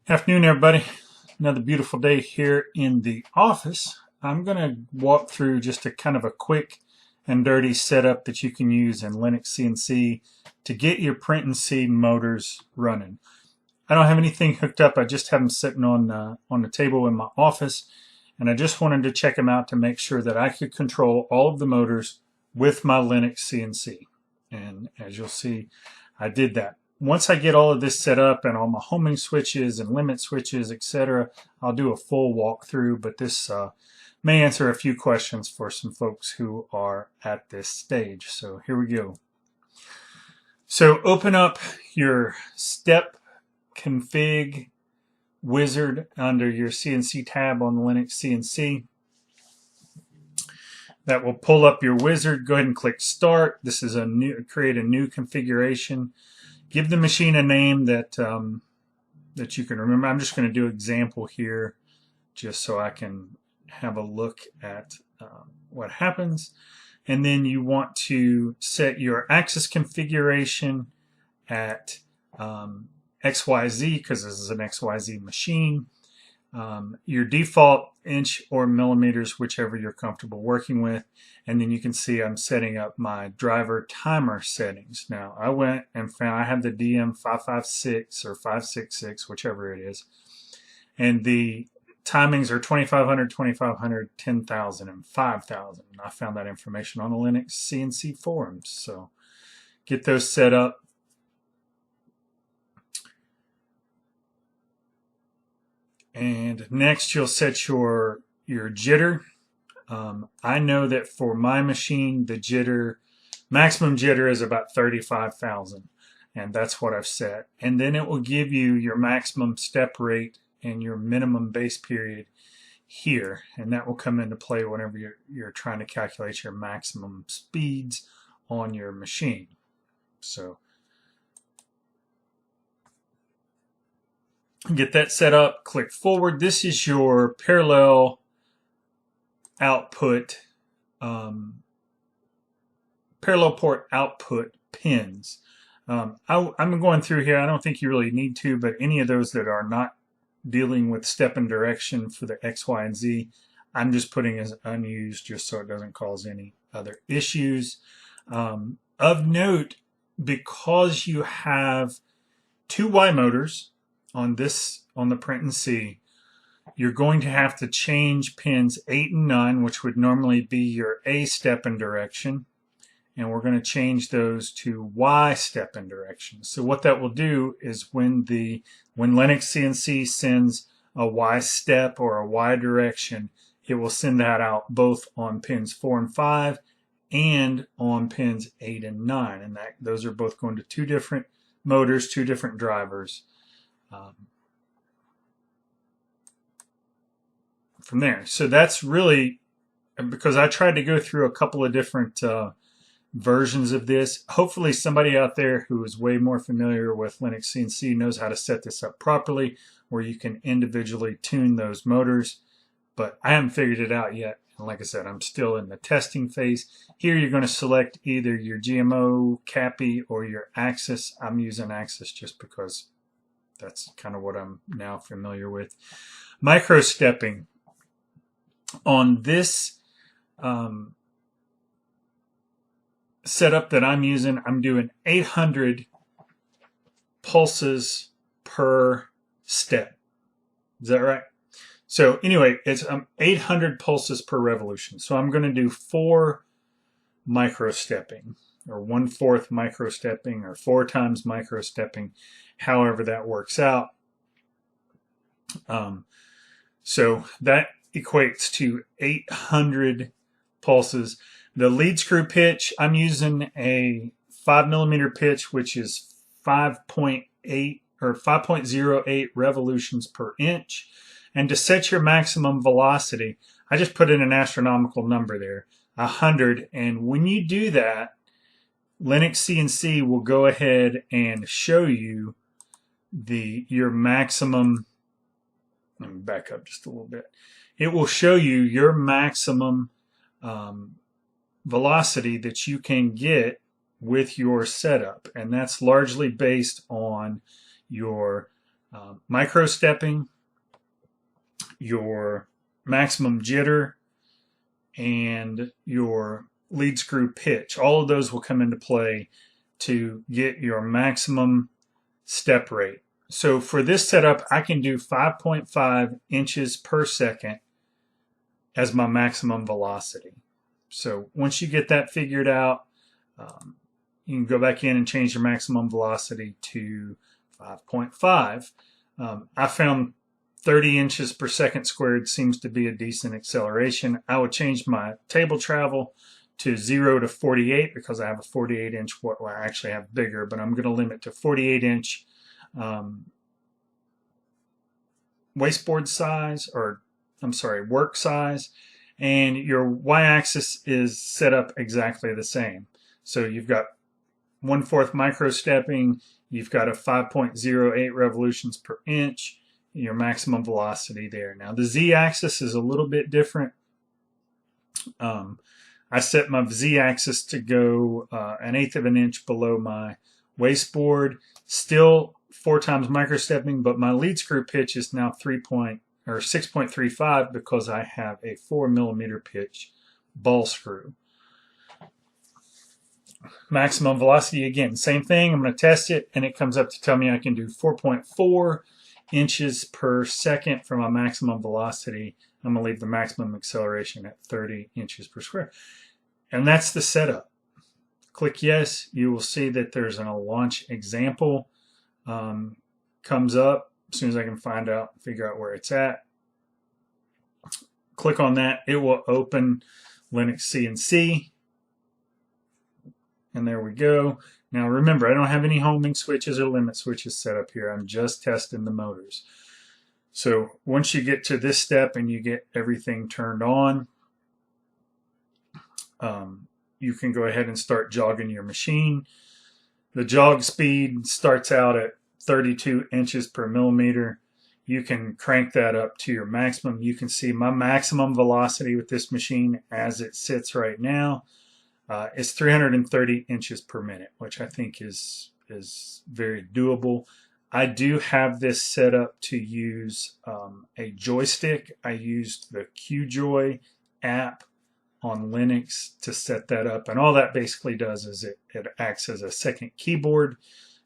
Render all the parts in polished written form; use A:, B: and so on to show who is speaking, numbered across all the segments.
A: Afternoon, everybody. Another beautiful day here in the office. I'm going to walk through just a kind of a quick and dirty setup that you can use in Linux CNC to get your PrintNC motors running. I don't have anything hooked up. I just have them sitting on the table in my office, and I just wanted to check them out to make sure that I could control all of the motors with my Linux CNC. And as you'll see, I did that. Once I get all of this set up and all my homing switches and limit switches, etc., I'll do a full walkthrough, but this may answer a few questions for some folks who are at this stage. So here we go. So open up your step config wizard under your CNC tab on Linux CNC. That will pull up your wizard. Go ahead and click start. This is create a new configuration. Give the machine a name that that you can remember. I'm just going to do example here just so I can have a look at what happens. And then you want to set your axis configuration at XYZ because this is an XYZ machine. Your default inch or millimeters, whichever you're comfortable working with. And then you can see I'm setting up my driver timer settings. Now I went and found I have the DM556 or 566, whichever it is. And the timings are 2500, 2500, 10,000, and 5,000. I found that information on the Linux CNC forums. So get those set up. And next you'll set your jitter. I know that for my machine the jitter, maximum jitter is about 35,000, and that's what I've set. And then it will give you your maximum step rate and your minimum base period here, and that will come into play whenever you're trying to calculate your maximum speeds on your machine. So get that set up, click forward. This is your parallel output, parallel port output pins. I'm going through here. I don't think you really need to, but any of those that are not dealing with step and direction for the X, Y, and Z, I'm just putting as unused just so it doesn't cause any other issues. Of note, because you have two Y motors on the PrintNC, you're going to have to change pins 8 and 9, which would normally be your A step and direction, and we're going to change those to Y step and direction. So what that will do is when Linux CNC sends a Y step or a Y direction, it will send that out both on pins 4 and 5 and on pins 8 and 9, and those are both going to two different motors, two different drivers. From there. So that's really, because I tried to go through a couple of different versions of this. Hopefully somebody out there who is way more familiar with Linux CNC knows how to set this up properly where you can individually tune those motors, but I haven't figured it out yet. And like I said, I'm still in the testing phase. Here you're going to select either your GMO, CAPI, or your axis. I'm using axis just because that's kind of what I'm now familiar with. Micro stepping. On this setup that I'm using, I'm doing 800 pulses per step. Is that right? So anyway, it's 800 pulses per revolution. So I'm going to do 4 micro stepping, or 1/4 micro stepping, or 4 times micro stepping, however that works out. So that equates to 800 pulses. The lead screw pitch, I'm using a 5mm pitch, which is 5.8 or 5.08 revolutions per inch. And to set your maximum velocity, I just put in an astronomical number there, 100. And when you do that, Linux CNC will go ahead and show you your maximum. Let me back up just a little bit. It will show you your maximum velocity that you can get with your setup, and that's largely based on your micro stepping, your maximum jitter, and your lead screw pitch. All of those will come into play to get your maximum step rate. So for this setup, I can do 5.5 inches per second as my maximum velocity. So once you get that figured out, you can go back in and change your maximum velocity to 5.5. I found 30 inches per second squared seems to be a decent acceleration. I would change my table travel to 0 to 48 because I have a 48 inch, well, I actually have bigger, but I'm going to limit to 48 inch wasteboard size, or I'm sorry, work size. And your y-axis is set up exactly the same. So you've got 1/4 micro stepping, you've got a 5.08 revolutions per inch, your maximum velocity there. Now the z-axis is a little bit different. I set my z-axis to go 1/8 of an inch below my wasteboard. Still 4 times micro stepping, but my lead screw pitch is now 6.35 because I have a 4mm pitch ball screw. Maximum velocity, again, same thing. I'm going to test it, and it comes up to tell me I can do 4.4 inches per second for my maximum velocity. I'm going to leave the maximum acceleration at 30 inches per square. And that's the setup. Click yes. You will see that there's a launch example comes up as soon as I can figure out where it's at. Click on that. It will open Linux CNC. And there we go. Now remember, I don't have any homing switches or limit switches set up here. I'm just testing the motors. So once you get to this step and you get everything turned on, you can go ahead and start jogging your machine. The jog speed starts out at 32 inches per millimeter. You can crank that up to your maximum. You can see my maximum velocity with this machine as it sits right now is 330 inches per minute, which I think is very doable. I do have this set up to use a joystick. I used the QJoy app on Linux to set that up, and all that basically does is it acts as a second keyboard.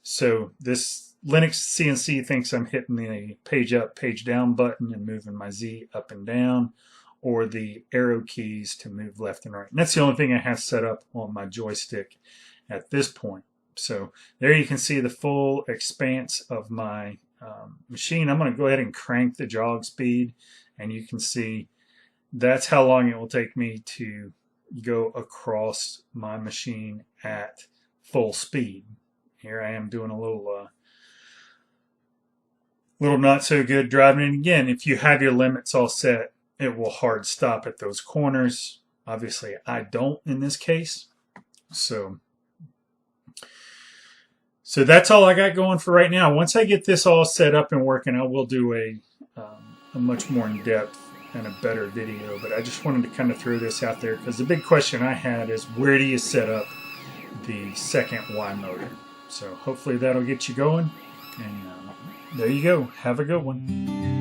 A: So this Linux CNC thinks I'm hitting the page up, page down button and moving my Z up and down, or the arrow keys to move left and right. And that's the only thing I have set up on my joystick at this point. So there you can see the full expanse of my machine. I'm going to go ahead and crank the jog speed, and you can see that's how long it will take me to go across my machine at full speed. Here I am doing a little not so good driving. And again, if you have your limits all set, it will hard stop at those corners. Obviously, I don't in this case. So that's all I got going for right now. Once I get this all set up and working, I will do a much more in-depth and a better video. But I just wanted to kind of throw this out there because the big question I had is, where do you set up the second Y motor? So hopefully that'll get you going. And there you go. Have a good one.